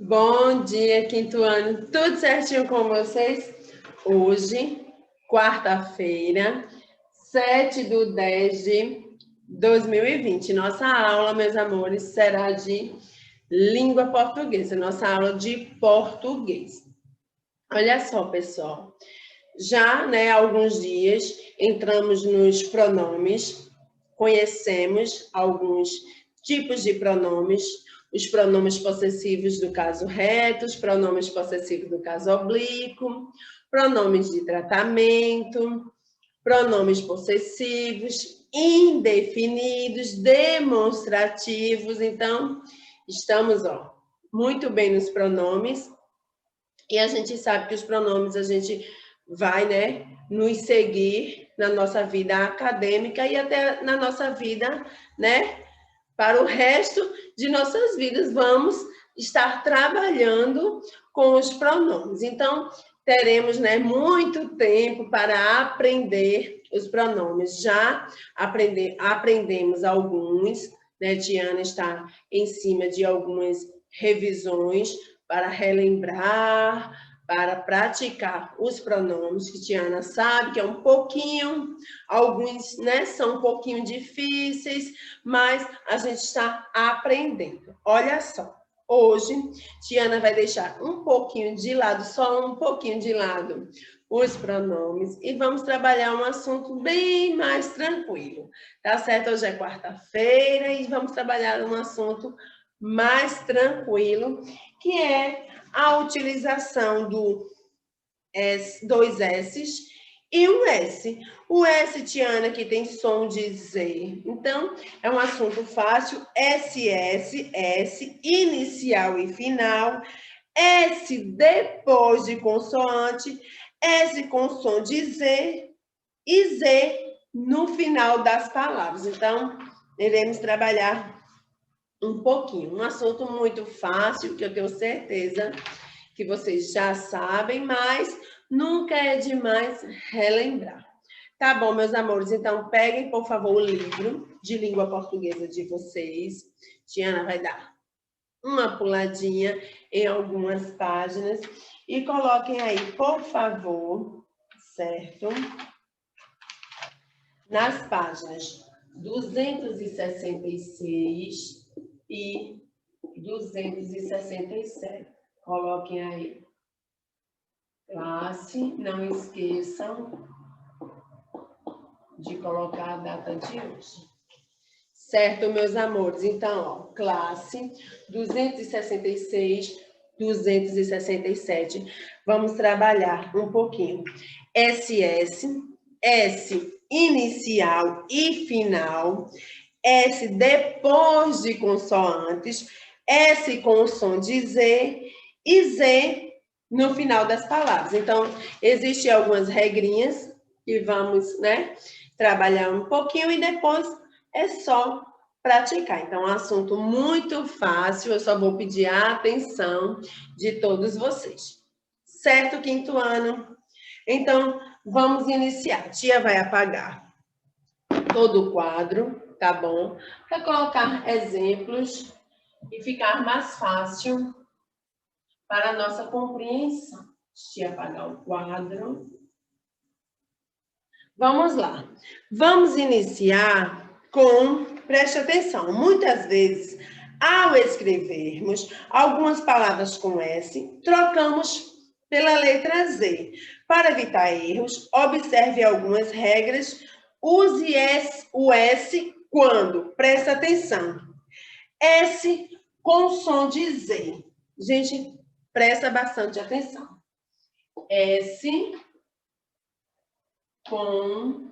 Bom dia, quinto ano. Tudo certinho com vocês? Hoje, quarta-feira, 7/10/2020. Nossa aula, meus amores, será de língua portuguesa. Nossa aula de português. Olha só, pessoal. Já, há alguns dias, entramos nos pronomes, conhecemos alguns tipos de pronomes, os pronomes possessivos do caso reto, os pronomes possessivos do caso oblíquo, pronomes de tratamento, pronomes possessivos, indefinidos, demonstrativos. Então, estamos, muito bem nos pronomes. E a gente sabe que os pronomes a gente vai, nos seguir na nossa vida acadêmica e até na nossa vida, para o resto de nossas vidas, vamos estar trabalhando com os pronomes. Então, teremos, muito tempo para aprender os pronomes. Já aprendemos alguns, Tiana está em cima de algumas revisões para relembrar, para praticar os pronomes, que Tiana sabe que é um pouquinho, alguns, são um pouquinho difíceis, mas a gente está aprendendo. Olha só, hoje, Tiana vai deixar um pouquinho de lado, só um pouquinho de lado, os pronomes, e vamos trabalhar um assunto bem mais tranquilo, tá certo? Hoje é quarta-feira e vamos trabalhar um assunto mais tranquilo, que é a utilização dois S's e um S. O S, Tiana, que tem som de Z. Então, é um assunto fácil. SS, S, inicial e final. S depois de consoante. S com som de Z. E Z no final das palavras. Então, iremos trabalhar um pouquinho. Um assunto muito fácil, que eu tenho certeza que vocês já sabem, mas nunca é demais relembrar. Tá bom, meus amores? Então, peguem, por favor, o livro de língua portuguesa de vocês. Tiana vai dar uma puladinha em algumas páginas e coloquem aí, por favor, certo? Nas páginas 266 e 267. Coloquem aí. Classe, não esqueçam de colocar a data de hoje. Certo, meus amores? Então, classe 266, 267. Vamos trabalhar um pouquinho. SS, S inicial e final, S depois de consoantes, S com o som de Z e Z no final das palavras. Então, existem algumas regrinhas que vamos, trabalhar um pouquinho e depois é só praticar. Então, é um assunto muito fácil, eu só vou pedir a atenção de todos vocês. Certo, quinto ano? Então, vamos iniciar. Tia vai apagar todo o quadro, tá bom? Para colocar exemplos e ficar mais fácil para a nossa compreensão. Deixa eu apagar o quadro. Vamos lá. Vamos iniciar com, preste atenção, muitas vezes, ao escrevermos algumas palavras com S, trocamos pela letra Z. Para evitar erros, observe algumas regras. Use o S quando, presta atenção, S com som de Z. Gente, presta bastante atenção. S com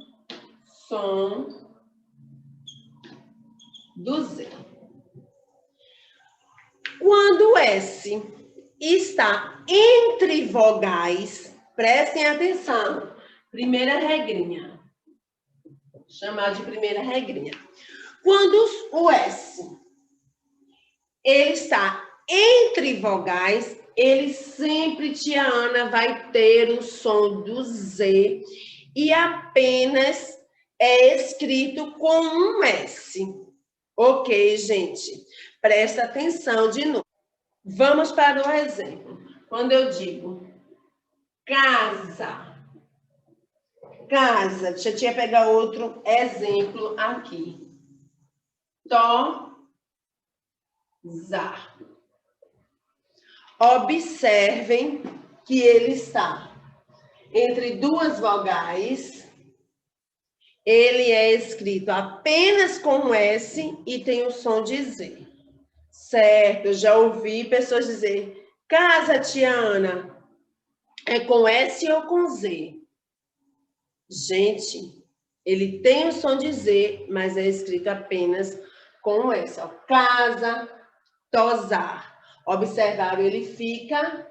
som do Z. Quando o S está entre vogais, prestem atenção. Primeira regrinha. Chamar de primeira regrinha. Quando o S ele está entre vogais, ele sempre, tia Ana, vai ter o som do Z e apenas é escrito com um S. Ok, gente? Presta atenção de novo. Vamos para o exemplo. Quando eu digo casa, casa, deixa eu pegar outro exemplo aqui. Tozar. Observem que ele está entre duas vogais. Ele é escrito apenas com S e tem o som de Z. Certo, eu já ouvi pessoas dizer, casa, tia Ana, é com S ou com Z? Gente, ele tem o som de Z, mas é escrito apenas com S. Ó. Casa, tozar. Observaram, ele fica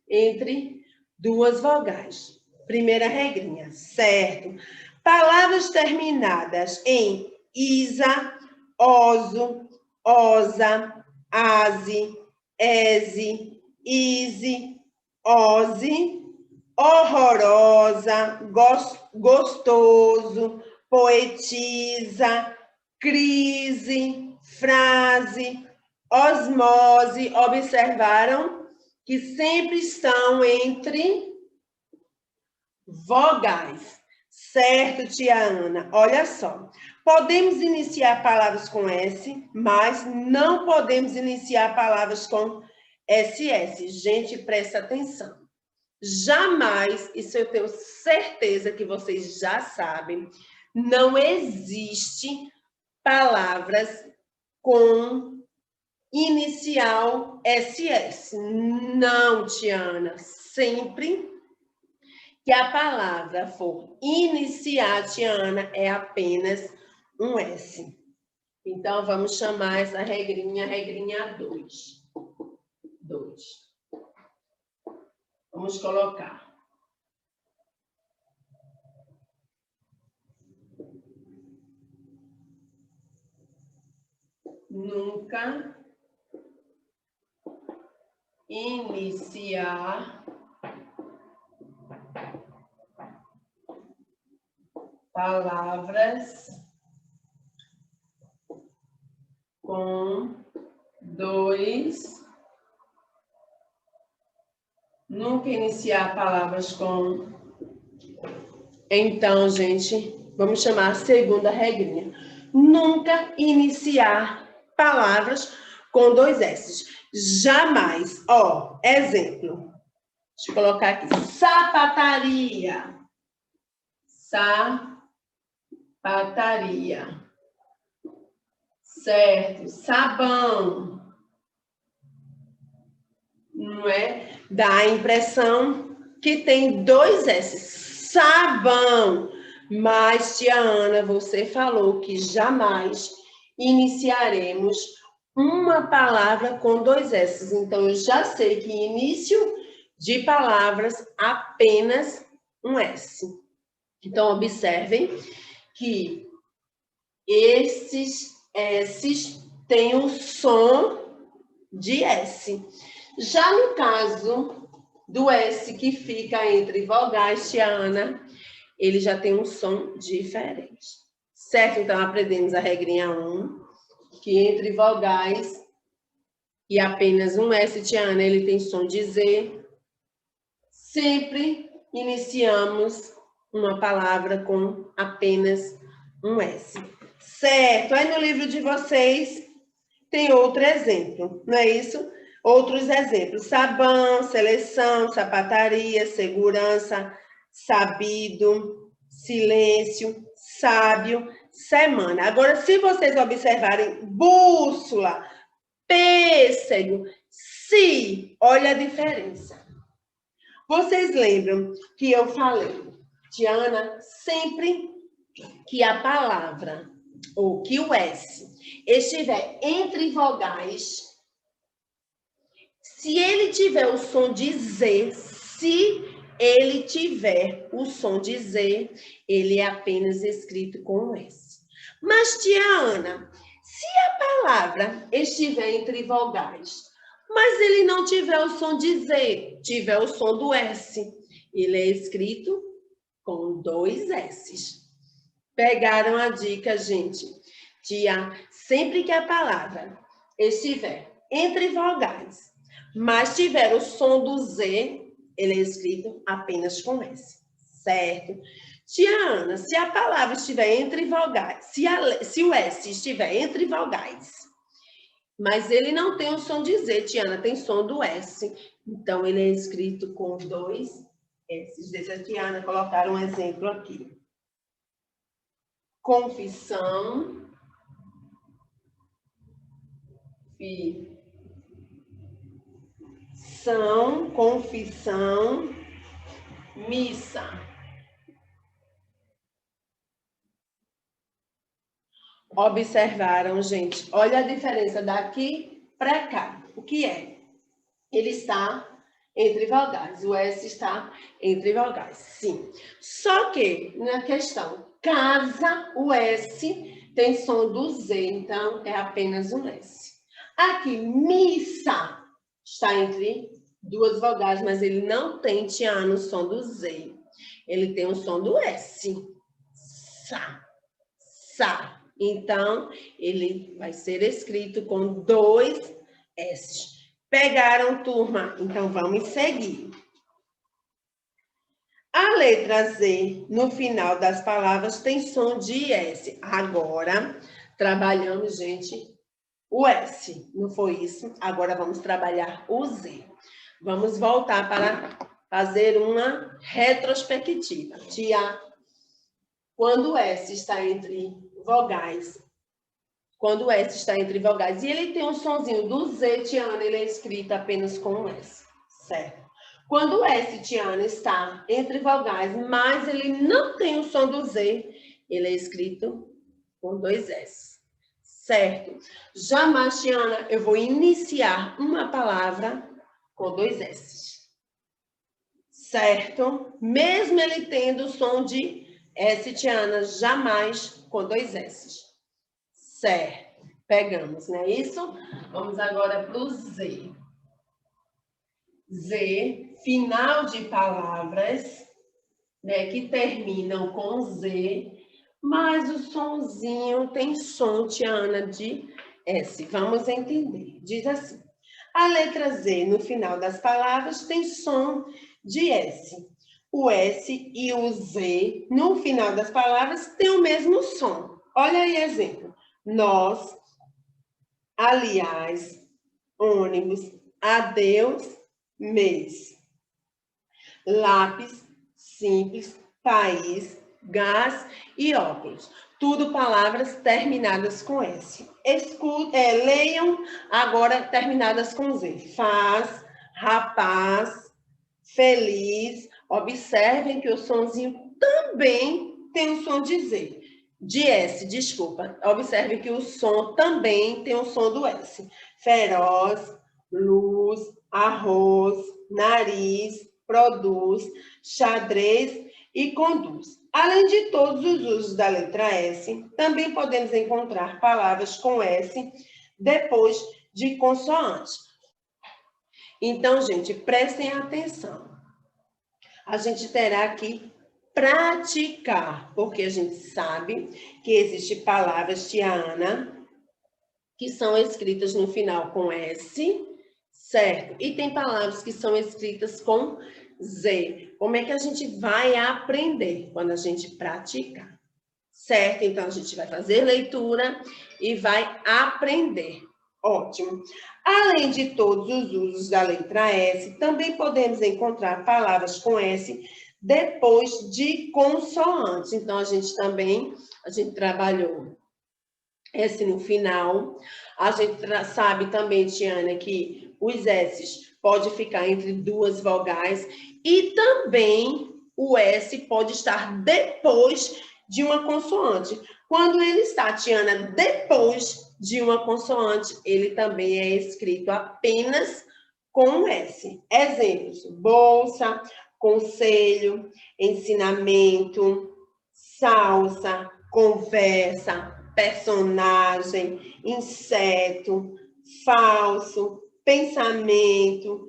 entre duas vogais. Primeira regrinha, certo? Palavras terminadas em isa, oso, osa, aze, eze, ise, ose, horrorosa, gostoso, poetiza, crise, frase, osmose. Observaram que sempre estão entre vogais. Certo, tia Ana? Olha só. Podemos iniciar palavras com S, mas não podemos iniciar palavras com SS. Gente, presta atenção. Jamais, isso eu tenho certeza que vocês já sabem, não existe palavras com inicial SS. Não, tia Ana. Sempre que a palavra for iniciar, tia Ana, é apenas um S. Então, vamos chamar essa regrinha 2. 2. Vamos colocar. Nunca iniciar palavras com dois. Nunca iniciar palavras com. Então, gente, vamos chamar a segunda regrinha. Nunca iniciar palavras com dois S. Jamais. Ó, exemplo. Deixa eu colocar aqui. Sapataria. Sapataria. Certo. Sabão. Não é? Dá a impressão que tem dois S. Sabão. Mas, tia Ana, você falou que jamais iniciaremos uma palavra com dois S. Então, eu já sei que início de palavras apenas um S. Então, observem que esses S's têm o som de S. Já no caso do S que fica entre vogais, tia Ana, ele já tem um som diferente. Certo? Então, aprendemos a regrinha 1, que entre vogais e apenas um S, tia Ana, ele tem som de Z. Sempre iniciamos uma palavra com apenas um S. Certo? Aí no livro de vocês tem outro exemplo, não é isso? Outros exemplos. Sabão, seleção, sapataria, segurança, sabido, silêncio, sábio, semana. Agora, se vocês observarem bússola, pêssego, si, olha a diferença. Vocês lembram que eu falei, Diana, sempre que a palavra, ou que o S, estiver entre vogais, se ele tiver o som de Z, ele é apenas escrito com S. Mas, tia Ana, se a palavra estiver entre vogais, mas ele não tiver o som de Z, tiver o som do S, ele é escrito com dois S's. Pegaram a dica, gente? Tia, sempre que a palavra estiver entre vogais, mas tiver o som do Z, ele é escrito apenas com S, certo? Tia Ana, se a palavra estiver entre vogais, se o S estiver entre vogais, mas ele não tem o som de Z, tia Ana, tem som do S, então ele é escrito com 2 S. Deixa a tia Ana colocar um exemplo aqui. Confissão, confissão, missa. Observaram, gente? Olha a diferença daqui para cá. O que é? Ele está entre vogais. O S está entre vogais, sim. Só que, na questão casa, o S tem som do Z, então é apenas um S. Aqui, missa está entre duas vogais, mas ele não tem, tia Ana, o som do Z. Ele tem o som do S. Sa. Sa. Então, ele vai ser escrito com 2 S. Pegaram, turma? Então, vamos seguir. A letra Z, no final das palavras, tem som de S. Agora, trabalhamos, gente, o S. Não foi isso? Agora, vamos trabalhar o Z. Vamos voltar para fazer uma retrospectiva. Tia, quando o S está entre vogais, e ele tem um sonzinho do Z, tia Ana, ele é escrito apenas com um S, certo? Quando o S, tia Ana, está entre vogais, mas ele não tem o som do Z, ele é escrito com 2 S, certo? Jamais, tia Ana, eu vou iniciar uma palavra com 2 S, certo? Mesmo ele tendo o som de S, tia Ana, jamais com 2 S. Certo. Pegamos, não é isso? Vamos agora para o Z. Z, final de palavras, né, que terminam com Z, mas o sonzinho tem som, tia Ana, de S. Vamos entender. Diz assim. A letra Z, no final das palavras, tem som de S. O S e o Z, no final das palavras, tem o mesmo som. Olha aí exemplo. Nós, aliás, ônibus, adeus, mês. Lápis, simples, país, gás e óculos. Tudo palavras terminadas com S. Leiam agora terminadas com Z. Faz, rapaz, feliz. Observem que o sonzinho também tem o som de Z. De S, desculpa. Observe que o som também tem o som do S. Feroz, luz, arroz, nariz, produz, xadrez e conduz. Além de todos os usos da letra S, também podemos encontrar palavras com S depois de consoante. Então, gente, prestem atenção. A gente terá que praticar, porque a gente sabe que existem palavras, tia Ana, que são escritas no final com S, certo? E tem palavras que são escritas com Z. Como é que a gente vai aprender? Quando a gente praticar, certo? Então, a gente vai fazer leitura e vai aprender. Ótimo. Além de todos os usos da letra S, também podemos encontrar palavras com S depois de consoantes. Então, a gente trabalhou S no final. A gente sabe também, Tiana, que os S pode ficar entre duas vogais e também o S pode estar depois de uma consoante. Quando ele está, Tiana, depois de uma consoante, ele também é escrito apenas com S. Exemplos: bolsa, conselho, ensinamento, salsa, conversa, personagem, inseto, falso, pensamento,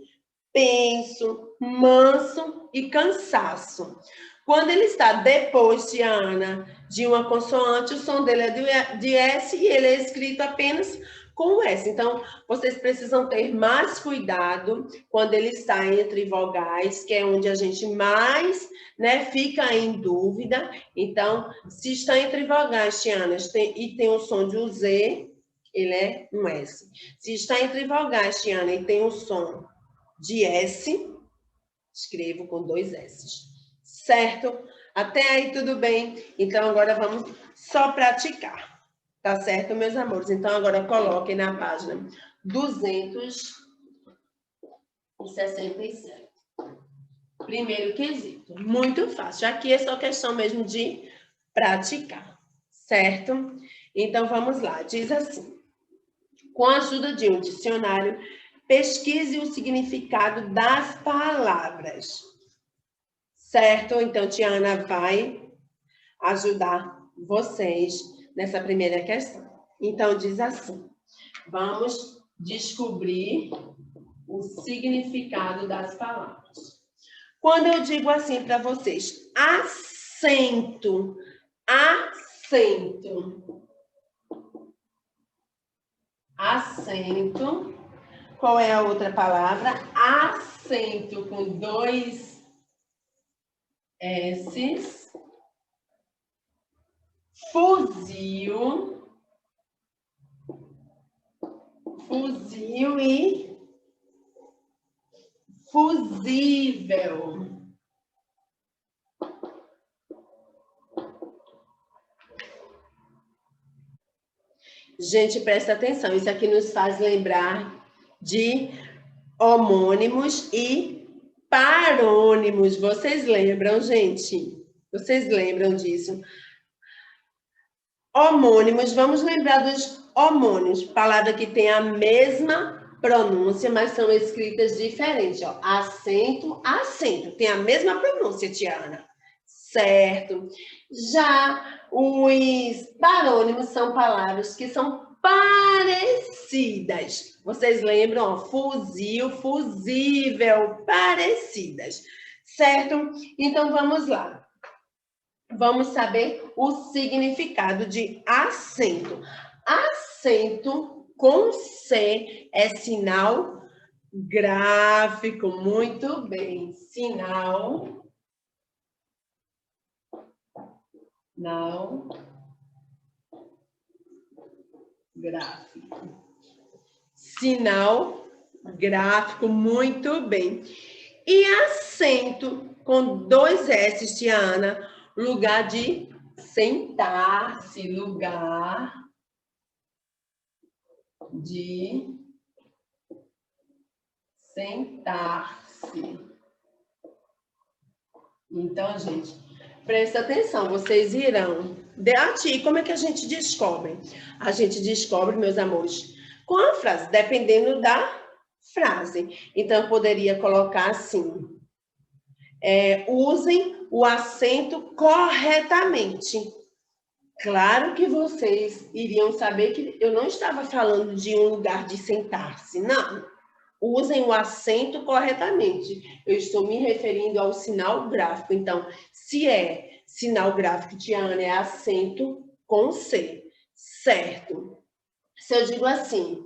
penso, manso e cansaço. Quando ele está depois, Tiana, de uma consoante, o som dele é de S e ele é escrito apenas com S. Então, vocês precisam ter mais cuidado quando ele está entre vogais, que é onde a gente mais, né, fica em dúvida. Então, se está entre vogais, Tiana, e tem o som de um Z, ele é um S. Se está entre vogais, Tiana, e tem o som de S, escrevo com 2 S. Certo? Até aí tudo bem? Então, agora vamos só praticar. Tá certo, meus amores? Então, agora coloquem na página 267. Primeiro quesito. Muito fácil. Aqui é só questão mesmo de praticar. Certo? Então, vamos lá. Diz assim. Com a ajuda de um dicionário, pesquise o significado das palavras. Certo? Então, Tiana vai ajudar vocês nessa primeira questão. Então, diz assim, vamos descobrir o significado das palavras. Quando eu digo assim para vocês, acento, acento, acento, qual é a outra palavra? Acento com 2 S's, fuzil, fuzil e fusível. Gente, presta atenção, isso aqui nos faz lembrar de homônimos e parônimos. Vocês lembram, gente? Vocês lembram disso? Homônimos, vamos lembrar dos homônimos, palavra que tem a mesma pronúncia, mas são escritas diferentes, ó. Acento, acento, tem a mesma pronúncia, Tiana. Certo. Já os parônimos são palavras que são parecidas. Vocês lembram, ó, fuzil, fusível, parecidas. Certo? Então, vamos lá. Vamos saber o significado de acento. Acento com C é sinal gráfico. Muito bem. Sinal. Não. Gráfico. Sinal gráfico. Muito bem. E acento com 2 S, Tiana. Lugar de sentar-se, lugar de sentar-se. Então, gente, presta atenção, vocês irão. Como é que a gente descobre? A gente descobre, meus amores, com a frase, dependendo da frase. Então, eu poderia colocar assim. Usem o acento corretamente. Claro que vocês iriam saber que eu não estava falando de um lugar de sentar-se, não. Usem o acento corretamente. Eu estou me referindo ao sinal gráfico. Então, se é sinal gráfico, Tiana, é acento com C, certo? Se eu digo assim,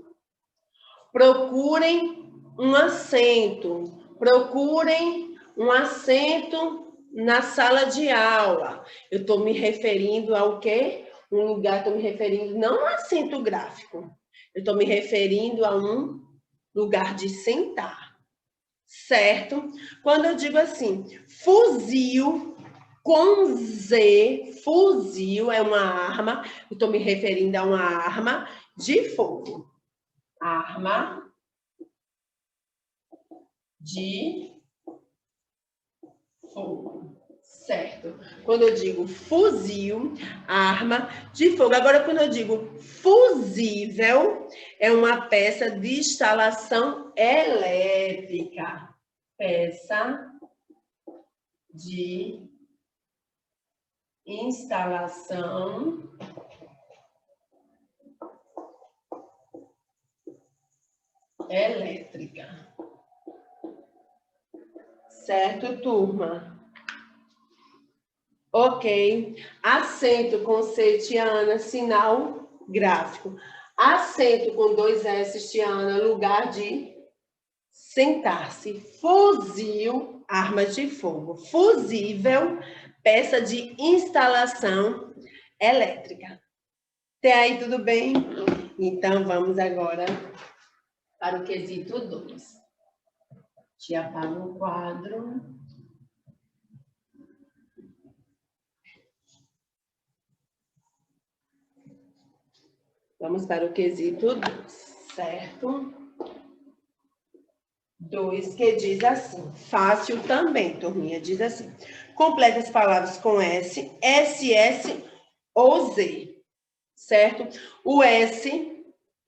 procurem um assento, procurem um assento na sala de aula. Eu estou me referindo ao quê? Um lugar, estou me referindo não a um assento gráfico. Eu estou me referindo a um lugar de sentar. Certo? Quando eu digo assim, fuzil com Z, fuzil é uma arma, eu estou me referindo a uma arma de fogo. Arma de fogo, certo? Quando eu digo fuzil, arma de fogo. Agora, quando eu digo fusível, é uma peça de instalação elétrica. Peça de instalação elétrica. Certo, turma? Ok. Acento com C, Tiana, sinal gráfico. Assento com 2 S, Tiana, lugar de sentar-se. Fuzil, armas de fogo. Fusível, peça de instalação elétrica. Até aí, tudo bem? Então, vamos agora para o quesito 2. Te apago o quadro. Vamos para o quesito 2, certo? 2, que diz assim. Fácil também, turminha, diz assim. Complete as palavras com S, SS ou Z, certo? O S,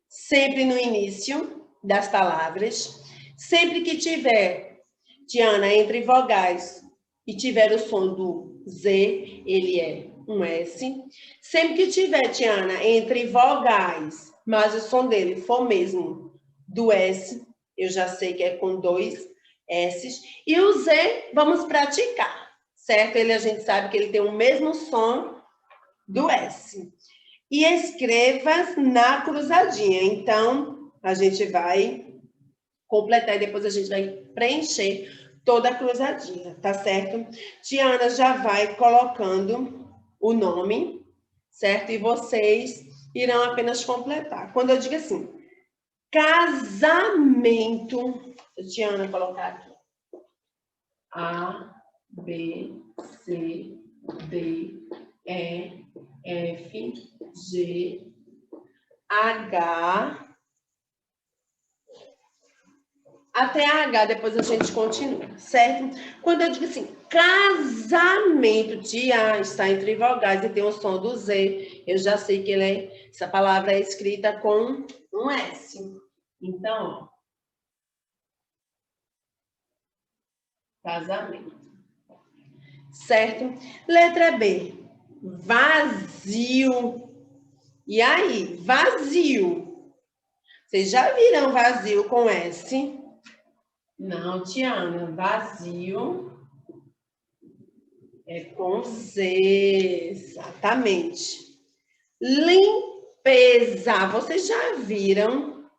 sempre no início das palavras. Sempre que tiver, Tiana, entre vogais e tiver o som do Z, ele é um S. Sempre que tiver, Tiana, entre vogais, mas o som dele for mesmo do S, eu já sei que é com 2 S's. E o Z, vamos praticar, certo? A gente sabe que ele tem o mesmo som do S. E escreva na cruzadinha. Então, a gente vai completar e depois a gente vai preencher toda a cruzadinha, tá certo? Tiana já vai colocando o nome, certo? E vocês irão apenas completar. Quando eu digo assim, casamento, Tiana colocar aqui. A, B, C, D, E, F, G, H, até H, depois a gente continua, certo? Quando eu digo assim, casamento de A está entre vogais e tem o som do Z, eu já sei que essa palavra é escrita com um S. Então, ó, casamento. Certo? Letra B, vazio. E aí, vazio. Vocês já viram vazio com S? Não, Tiana, vazio é com Z, exatamente. Limpeza, vocês já viram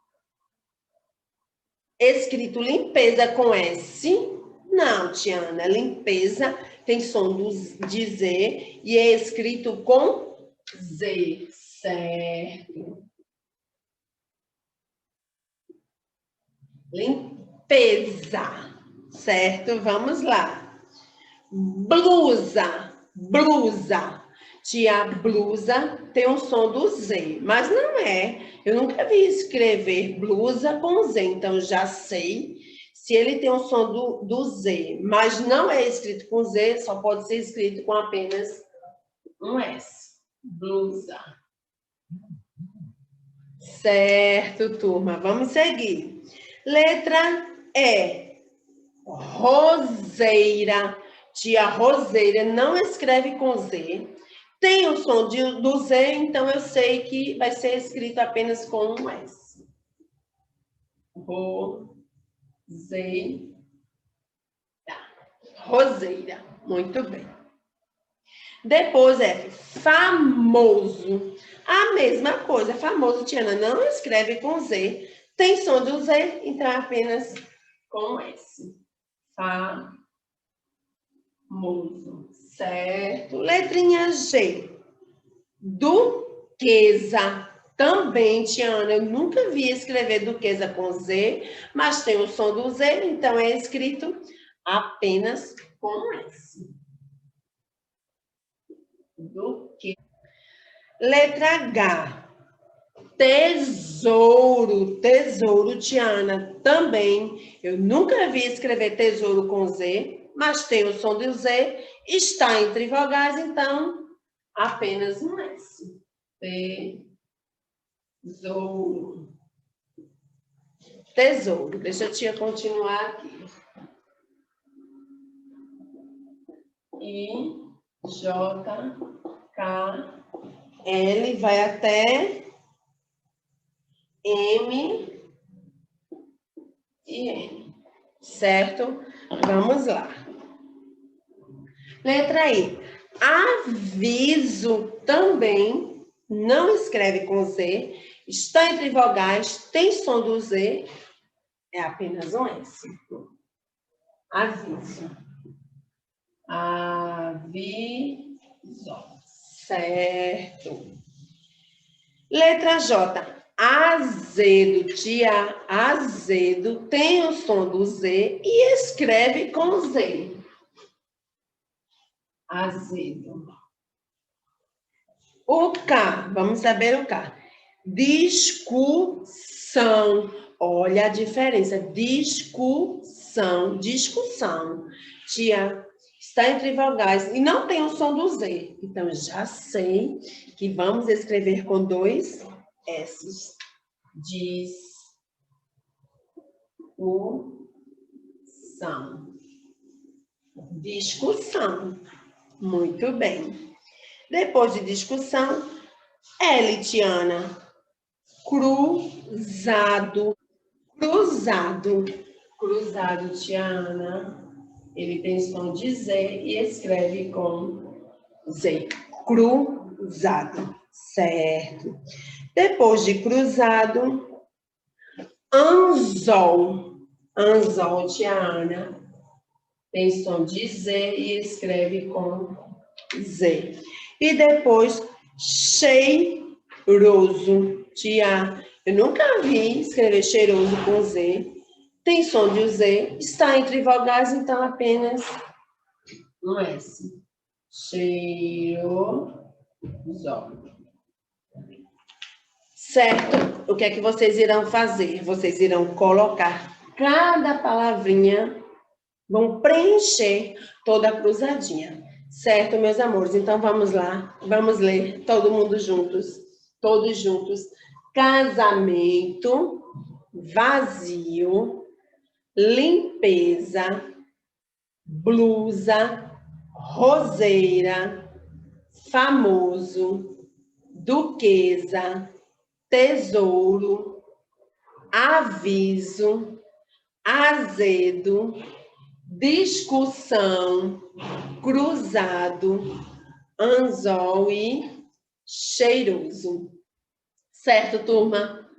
escrito limpeza com S? Não, Tiana, limpeza tem som de Z e é escrito com Z, certo? Limpeza, certo? Vamos lá. Blusa, blusa. Tia, blusa tem um som do Z, mas não é. Eu nunca vi escrever blusa com Z, então já sei se ele tem um som do Z, mas não é escrito com Z, só pode ser escrito com apenas um S. Blusa. Certo, turma. Vamos seguir. Letra E. Roseira. Tia Roseira não escreve com Z. Tem o som do Z, então eu sei que vai ser escrito apenas com um S. Roseira. Roseira. Muito bem. Depois é famoso. A mesma coisa. Famoso, Tiana, não escreve com Z. Tem som do Z, então é apenas com S. Famoso. Certo. Letrinha G. Duquesa. Também, Tiana, eu nunca vi escrever duquesa com Z, mas tem o som do Z, então é escrito apenas com S. Duquesa. Letra H. Tesouro. Tesouro, Tiana, também. Eu nunca vi escrever tesouro com Z, mas tem o som do Z, está entre vogais, então apenas um S. Tesouro. Tesouro. Deixa a tia continuar aqui. I, J, K, L, vai até M e N. Certo? Vamos lá. Letra I. Aviso também não escreve com Z Está entre vogais, tem som do Z, é apenas um S. Aviso. Aviso. Certo. Letra J. Azedo, tia, azedo, tem o som do Z e escreve com Z. Azedo. O K, vamos saber o K. Discussão. Olha a diferença. Discussão. Discussão. Tia, está entre vogais e não tem o som do Z. Então, já sei que vamos escrever com dois S's. Discussão. Discussão. Muito bem. Depois de discussão, L, Tiana. Cruzado. Cruzado. Cruzado, Tiana. Ele tem som de Z e escreve com Z. Cruzado. Certo. Depois de cruzado, anzol. Anzol, Tiana. Tem som de Z e escreve com Z. E depois, cheiroso. Tia, eu nunca vi escrever cheiroso com Z. Tem som de Z. Está entre vogais, então apenas um S. Cheiroso. Certo? O que é que vocês irão fazer? Vocês irão colocar cada palavrinha, vão preencher toda a cruzadinha. Certo, meus amores? Então, vamos lá. Vamos ler todo mundo juntos. Todos juntos. Casamento, vazio, limpeza, blusa, roseira, famoso, duquesa, tesouro, aviso, azedo, discussão, cruzado, anzol e cheiroso. Certo, turma?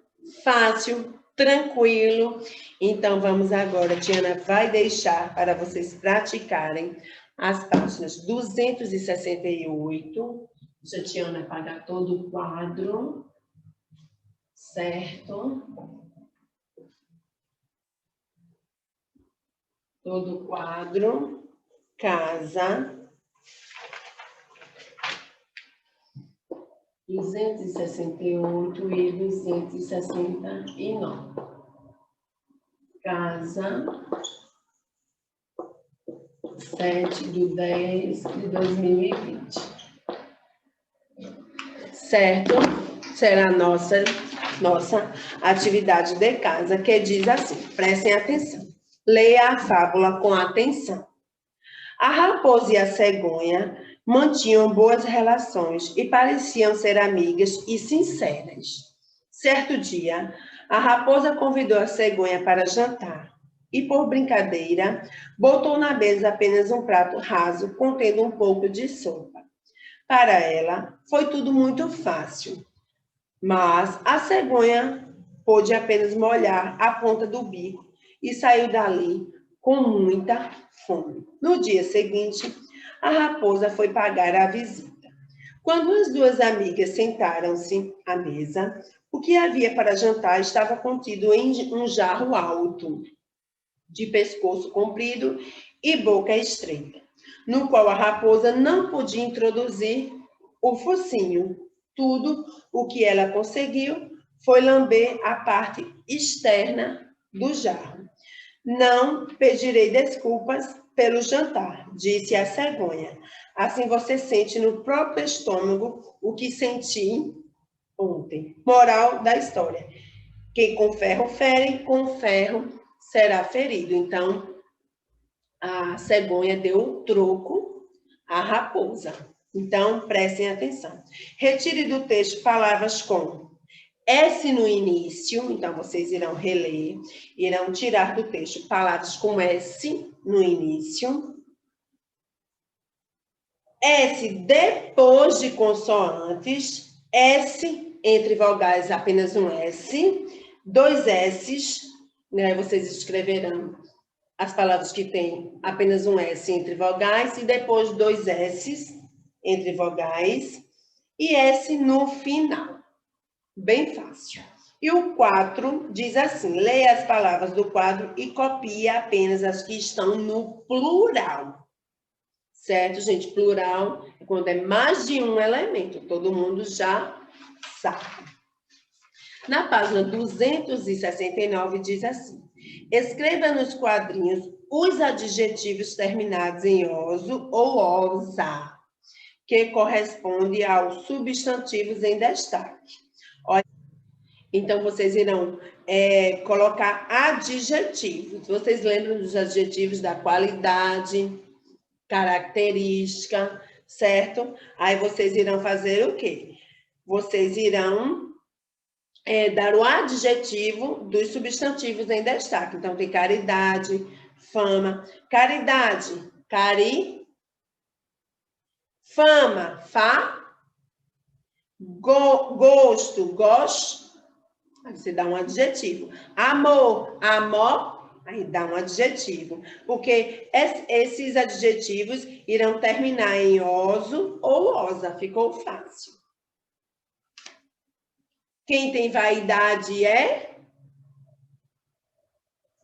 Fácil, tranquilo. Então, vamos agora. Tiana vai deixar para vocês praticarem as páginas 268. Deixa a Tiana apagar todo o quadro. Certo? Todo o quadro. Casa. 268 e 269. Casa, 7/10/2020. Certo? Será a nossa atividade de casa, que diz assim, prestem atenção. Leia a fábula com atenção. A raposa e a cegonha mantinham boas relações e pareciam ser amigas e sinceras. Certo dia, a raposa convidou a cegonha para jantar e, por brincadeira, botou na mesa apenas um prato raso contendo um pouco de sopa. Para ela, foi tudo muito fácil, mas a cegonha pôde apenas molhar a ponta do bico e saiu dali com muita fome. No dia seguinte, a raposa foi pagar a visita. Quando as duas amigas sentaram-se à mesa, o que havia para jantar estava contido em um jarro alto, de pescoço comprido e boca estreita, no qual a raposa não podia introduzir o focinho. Tudo o que ela conseguiu foi lamber a parte externa do jarro. Não pedirei desculpas pelo jantar, disse a cegonha. Assim você sente no próprio estômago o que senti ontem. Moral da história. Quem com ferro fere, com ferro será ferido. Então, a cegonha deu o troco à raposa. Então, prestem atenção. Retire do texto palavras com S no início, então vocês irão reler, irão tirar do texto palavras com S no início. S depois de consoantes, S, entre vogais, apenas um S. 2 S's, né? Vocês escreverão as palavras que têm apenas um S entre vogais e depois 2 S's entre vogais e S no final. Bem fácil. E o 4 diz assim, leia as palavras do quadro e copie apenas as que estão no plural. Certo, gente? Plural é quando é mais de um elemento, todo mundo já sabe. Na página 269 diz assim, escreva nos quadrinhos os adjetivos terminados em oso ou osa, que corresponde aos substantivos em destaque. Olha, então, vocês irão colocar adjetivos. Vocês lembram dos adjetivos da qualidade, característica, certo? Aí vocês irão fazer o quê? Vocês irão dar o adjetivo dos substantivos em destaque. Então, tem caridade, fama. Caridade, cari. Fama, fa. Gosto, gos. Aí você dá um adjetivo. Amor, amor. Aí dá um adjetivo. Porque esses adjetivos irão terminar em oso ou osa. Ficou fácil. Quem tem vaidade é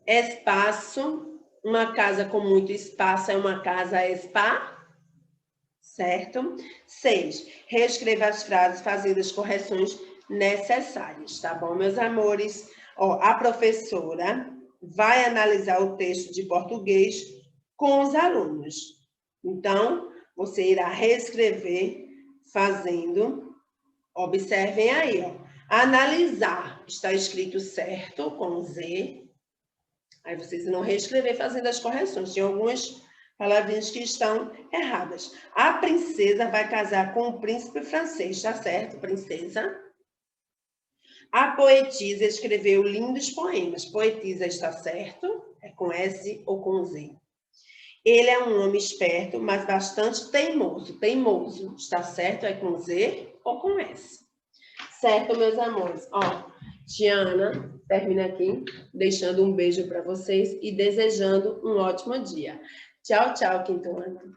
espaço. Uma casa com muito espaço é uma casa spa, certo? 6. Reescreva as frases fazendo as correções necessárias, tá bom, meus amores? Ó, a professora vai analisar o texto de português com os alunos. Então, você irá reescrever fazendo, observem aí, ó. Analisar, está escrito certo, com Z. Aí vocês irão reescrever fazendo as correções. Tem algumas palavrinhas que estão erradas. A princesa vai casar com o príncipe francês, tá certo, princesa? A poetisa escreveu lindos poemas. Poetisa está certo? É com S ou com Z? Ele é um homem esperto, mas bastante teimoso. Teimoso, está certo? É com Z ou com S? Certo, meus amores? Ó, Tiana termina aqui, deixando um beijo para vocês e desejando um ótimo dia. Tchau, tchau, quinto ano.